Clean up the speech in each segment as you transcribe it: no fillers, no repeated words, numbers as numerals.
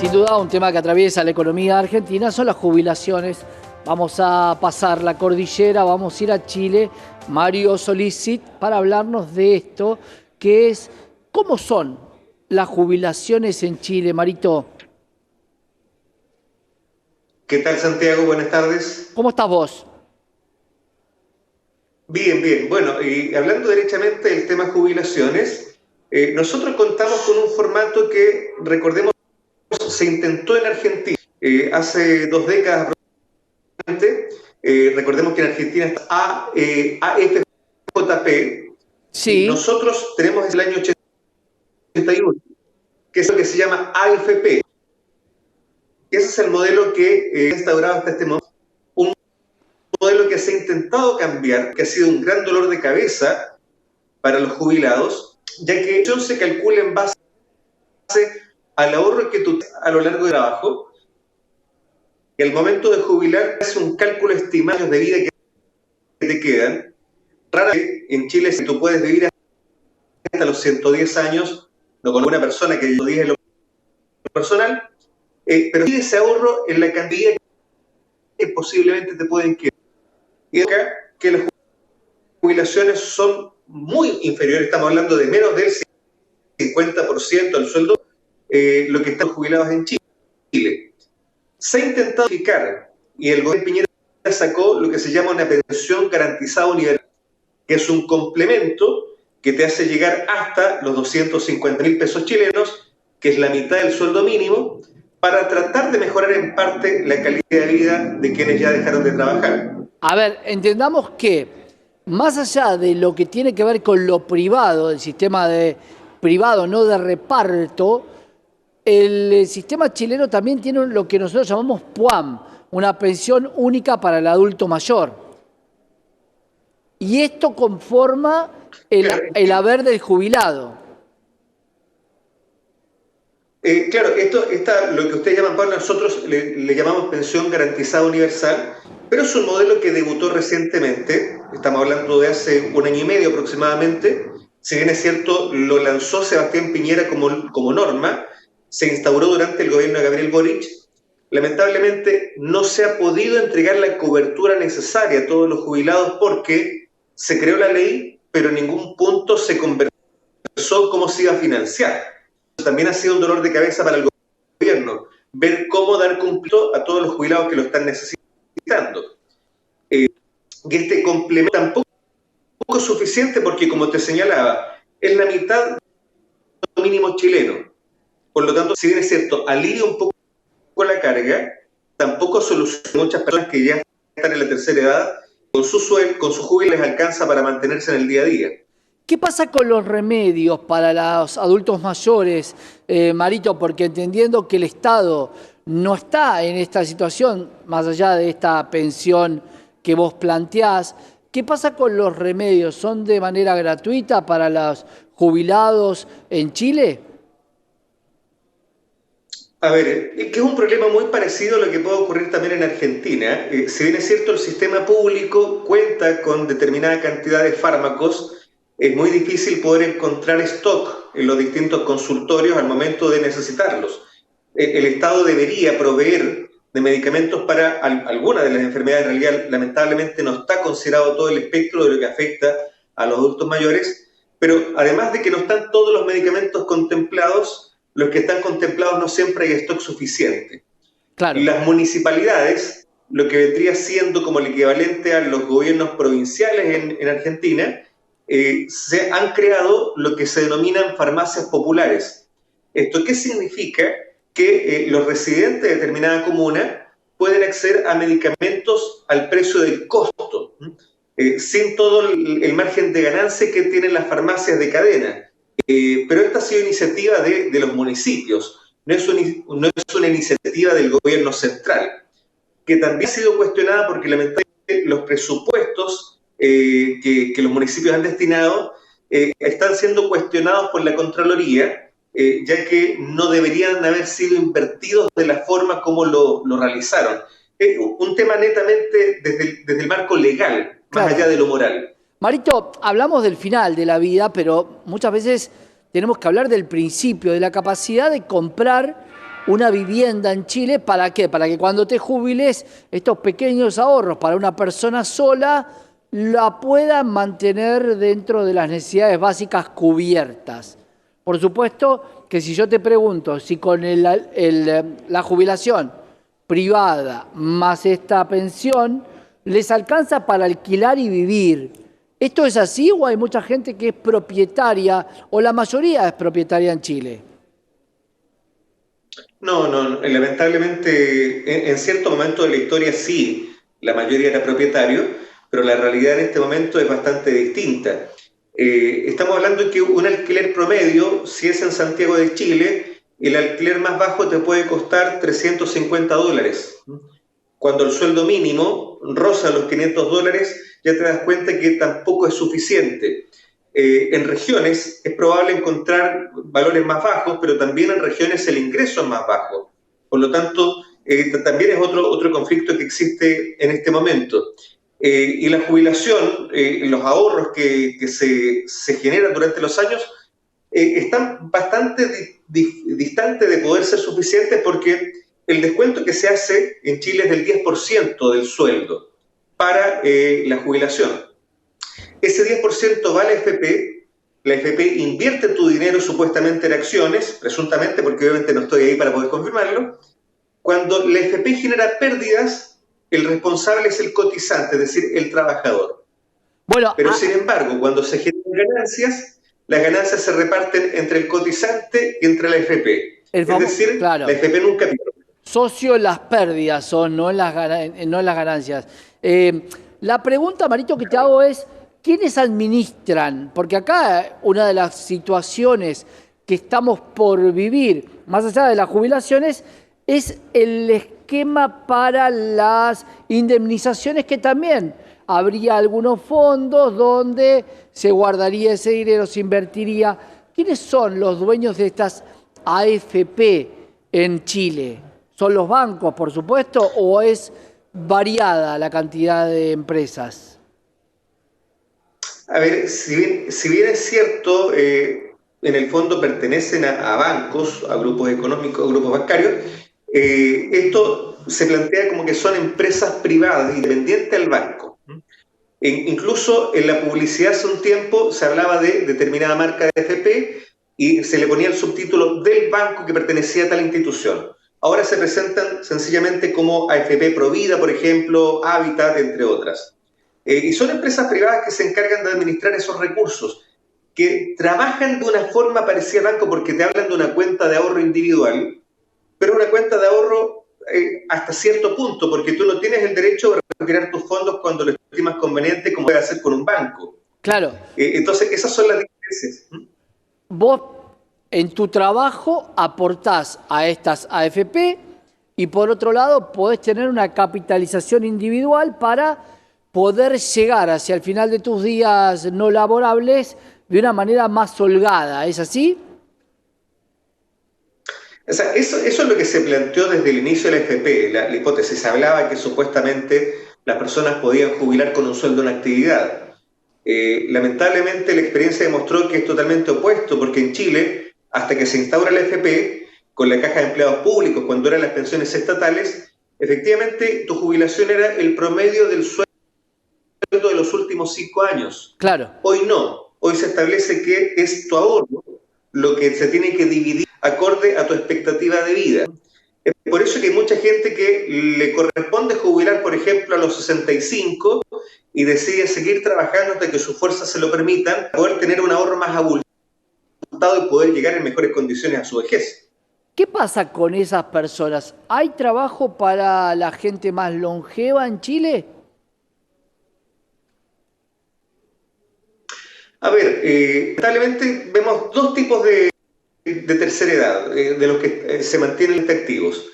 Sin duda, un tema que atraviesa la economía argentina son las jubilaciones. Vamos a pasar la cordillera, vamos a ir a Chile. Mario Solís para hablarnos de esto, que es cómo son las jubilaciones en Chile, Marito. ¿Qué tal, Santiago? Buenas tardes. ¿Cómo estás vos? Bien, bien. Bueno, y hablando derechamente del tema jubilaciones, nosotros contamos con un formato que, recordemos, se intentó en Argentina hace 2 décadas aproximadamente. Recordemos que en Argentina está AFJP y Sí. nosotros tenemos el año 81, que es lo que se llama AFP. Ese es el modelo que ha instaurado hasta este momento. Un modelo que se ha intentado cambiar, que ha sido un gran dolor de cabeza para los jubilados, ya que la pensión se calcula en base al ahorro que tú tienes a lo largo del trabajo, y al momento de jubilar es un cálculo estimado de vida que te quedan. Rara vez en Chile, si tú puedes vivir hasta los 110 años, no con una persona que 110 es lo personal, pero tiene ese ahorro en la cantidad que posiblemente te pueden quedar. Y acá que las jubilaciones son muy inferiores, estamos hablando de menos del 50% del sueldo, lo que están jubilados en Chile. Se ha intentado fijar, y el gobierno de Piñera sacó lo que se llama una pensión garantizada universal, que es un complemento que te hace llegar hasta los 250.000 pesos chilenos, que es la mitad del sueldo mínimo, para tratar de mejorar en parte la calidad de vida de quienes ya dejaron de trabajar. A ver, entendamos que más allá de lo que tiene que ver con lo privado, el sistema de privado, no de reparto, el sistema chileno también tiene lo que nosotros llamamos PUAM, una pensión única para el adulto mayor. Y esto conforma el haber del jubilado. Claro, lo que ustedes llaman, Pablo, nosotros le llamamos pensión garantizada universal, pero es un modelo que debutó recientemente, estamos hablando de hace 1 año y medio aproximadamente. Si bien es cierto, lo lanzó Sebastián Piñera como norma, se instauró durante el gobierno de Gabriel Boric. Lamentablemente no se ha podido entregar la cobertura necesaria a todos los jubilados porque se creó la ley, pero en ningún punto se conversó cómo se iba a financiar. También ha sido un dolor de cabeza para el gobierno ver cómo dar cumplimiento a todos los jubilados que lo están necesitando. Y este complemento tampoco es suficiente porque, como te señalaba, es la mitad del mínimo chileno. Por lo tanto, si bien es cierto, alivia un poco la carga, tampoco soluciona muchas personas que ya están en la tercera edad, con su sueldo, con su jubilo les alcanza para mantenerse en el día a día. ¿Qué pasa con los remedios para los adultos mayores, Marito? Porque entendiendo que el Estado no está en esta situación, más allá de esta pensión que vos planteás, ¿qué pasa con los remedios? ¿Son de manera gratuita para los jubilados en Chile? A ver, es que es un problema muy parecido a lo que puede ocurrir también en Argentina. Si bien es cierto, el sistema público cuenta con determinada cantidad de fármacos, es muy difícil poder encontrar stock en los distintos consultorios al momento de necesitarlos. El Estado debería proveer de medicamentos para algunas de las enfermedades. En realidad, lamentablemente, no está considerado todo el espectro de lo que afecta a los adultos mayores, pero además de que no están todos los medicamentos contemplados, los que están contemplados no siempre hay stock suficiente. Claro. Las municipalidades, lo que vendría siendo como el equivalente a los gobiernos provinciales en Argentina, se han creado lo que se denominan farmacias populares. ¿Esto qué significa? Que los residentes de determinada comuna pueden acceder a medicamentos al precio del costo, sin todo el margen de ganancia que tienen las farmacias de cadena. Pero esta ha sido iniciativa de los municipios, no es una iniciativa del gobierno central, que también ha sido cuestionada porque lamentablemente los presupuestos que los municipios han destinado están siendo cuestionados por la Contraloría, ya que no deberían haber sido invertidos de la forma como lo realizaron. Es un tema netamente desde el marco legal, más Claro. allá de lo moral. Marito, hablamos del final de la vida, pero muchas veces tenemos que hablar del principio, de la capacidad de comprar una vivienda en Chile. ¿Para qué? Para que cuando te jubiles, estos pequeños ahorros para una persona sola la puedan mantener dentro de las necesidades básicas cubiertas. Por supuesto que si yo te pregunto si con la jubilación privada más esta pensión les alcanza para alquilar y vivir, ¿esto es así o hay mucha gente que es propietaria o la mayoría es propietaria en Chile? No, no, lamentablemente en cierto momento de la historia sí, la mayoría era propietario, pero la realidad en este momento es bastante distinta. Estamos hablando de que un alquiler promedio, si es en Santiago de Chile, el alquiler más bajo te puede costar $350. Cuando el sueldo mínimo roza los $500, ya te das cuenta que tampoco es suficiente. En regiones es probable encontrar valores más bajos, pero también en regiones el ingreso es más bajo. Por lo tanto, también es otro conflicto que existe en este momento. Y la jubilación, los ahorros que se generan durante los años, están bastante distantes de poder ser suficientes porque el descuento que se hace en Chile es del 10% del sueldo para la jubilación. Ese 10% va a la FP invierte tu dinero supuestamente en acciones, presuntamente, porque obviamente no estoy ahí para poder confirmarlo. Cuando la FP genera pérdidas, el responsable es el cotizante, es decir, el trabajador. Bueno, Pero sin embargo, cuando se generan ganancias, las ganancias se reparten entre el cotizante y entre la FP. Es decir, claro, la FP nunca pierde. socio en las pérdidas son, no en las ganancias. La pregunta, Marito, que te hago es, ¿quiénes administran? Porque acá una de las situaciones que estamos por vivir, más allá de las jubilaciones, es el esquema para las indemnizaciones, que también habría algunos fondos donde se guardaría ese dinero, se invertiría. ¿Quiénes son los dueños de estas AFP en Chile? ¿Son los bancos, por supuesto, o es variada la cantidad de empresas? A ver, si bien es cierto, en el fondo pertenecen a bancos, a grupos económicos, a grupos bancarios, esto se plantea como que son empresas privadas, independientes al banco. Incluso en la publicidad hace un tiempo se hablaba de determinada marca de FP y se le ponía el subtítulo del banco que pertenecía a tal institución. Ahora se presentan sencillamente como AFP Provida, por ejemplo, Habitat, entre otras. Y son empresas privadas que se encargan de administrar esos recursos, que trabajan de una forma parecida al banco porque te hablan de una cuenta de ahorro individual, pero una cuenta de ahorro hasta cierto punto, porque tú no tienes el derecho de retirar tus fondos cuando lo estimas conveniente, como puede hacer con un banco. Claro. Entonces, esas son las diferencias. Vos en tu trabajo aportás a estas AFP y por otro lado podés tener una capitalización individual para poder llegar hacia el final de tus días no laborables de una manera más holgada. ¿Es así? O sea, eso es lo que se planteó desde el inicio de la FP. La hipótesis se hablaba que supuestamente las personas podían jubilar con un sueldo en actividad. Lamentablemente la experiencia demostró que es totalmente opuesto, porque en Chile, hasta que se instaura la FP, con la Caja de Empleados Públicos, cuando eran las pensiones estatales, efectivamente tu jubilación era el promedio del sueldo de los últimos 5 años. Claro. Hoy no. Hoy se establece que es tu ahorro lo que se tiene que dividir acorde a tu expectativa de vida. Es por eso que hay mucha gente que le corresponde jubilar, por ejemplo, a los 65 y decide seguir trabajando hasta que sus fuerzas se lo permitan, para poder tener un ahorro más abultado y poder llegar en mejores condiciones a su vejez. ¿Qué pasa con esas personas? ¿Hay trabajo para la gente más longeva en Chile? A ver, lamentablemente vemos dos tipos de tercera edad, de los que se mantienen activos.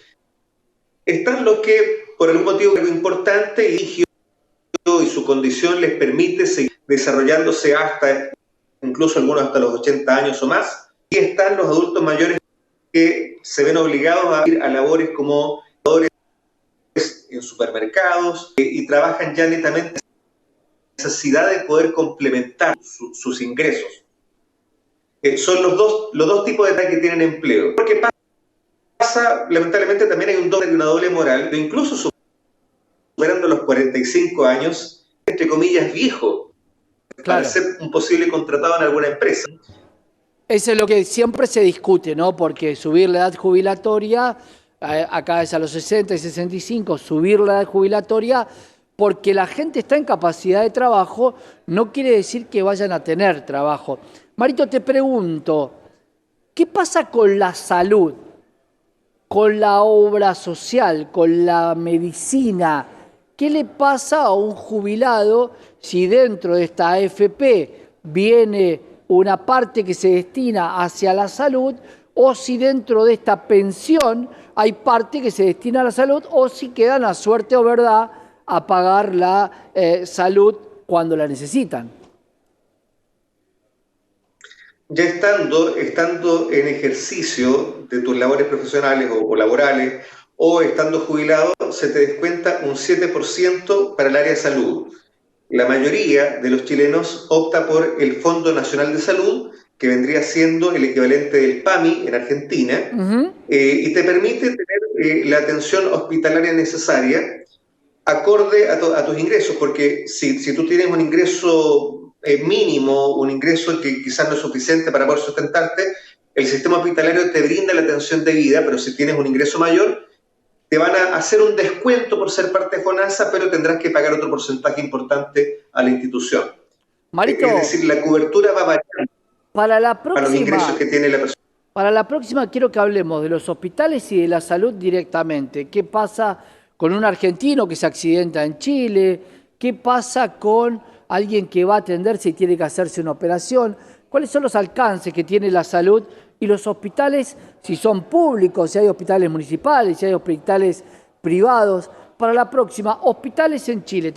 Están los que, por algún motivo importante, y su condición les permite seguir desarrollándose hasta, incluso algunos hasta los 80 años o más. Y están los adultos mayores que se ven obligados a ir a labores como en supermercados y trabajan ya netamente necesidad de poder complementar sus ingresos. Son los dos tipos de edad que tienen empleo. ¿Qué pasa pasa, lamentablemente también hay una doble moral, incluso superando los 45 años, entre comillas, viejo, para Claro. ser un posible contratado en alguna empresa. Eso es lo que siempre se discute, ¿no? Porque subir la edad jubilatoria, acá es a los 60 y 65, subir la edad jubilatoria, porque la gente está en capacidad de trabajo, no quiere decir que vayan a tener trabajo. Marito, te pregunto, ¿qué pasa con la salud, con la obra social, con la medicina? ¿Qué le pasa a un jubilado si dentro de esta AFP viene una parte que se destina hacia la salud, o si dentro de esta pensión hay parte que se destina a la salud, o si quedan a suerte o verdad a pagar la salud cuando la necesitan? Ya estando en ejercicio de tus labores profesionales o laborales, o estando jubilado, se te descuenta un 7% para el área de salud. La mayoría de los chilenos opta por el Fondo Nacional de Salud, que vendría siendo el equivalente del PAMI en Argentina, y te permite tener la atención hospitalaria necesaria acorde a tus ingresos, porque si tú tienes un ingreso mínimo, un ingreso que quizás no es suficiente para poder sustentarte, el sistema hospitalario te brinda la atención debida, pero si tienes un ingreso mayor, te van a hacer un descuento por ser parte de FONASA, pero tendrás que pagar otro porcentaje importante a la institución. Marito, Es decir, la cobertura va variando para la a los ingresos próxima, que tiene la persona. para la próxima quiero que hablemos de los hospitales y de la salud directamente. ¿Qué pasa con un argentino que se accidenta en Chile? ¿Qué pasa con alguien que va a atenderse y tiene que hacerse una operación? ¿Cuáles son los alcances que tiene la salud y los hospitales, si son públicos, si hay hospitales municipales, si hay hospitales privados? Para la próxima, hospitales en Chile.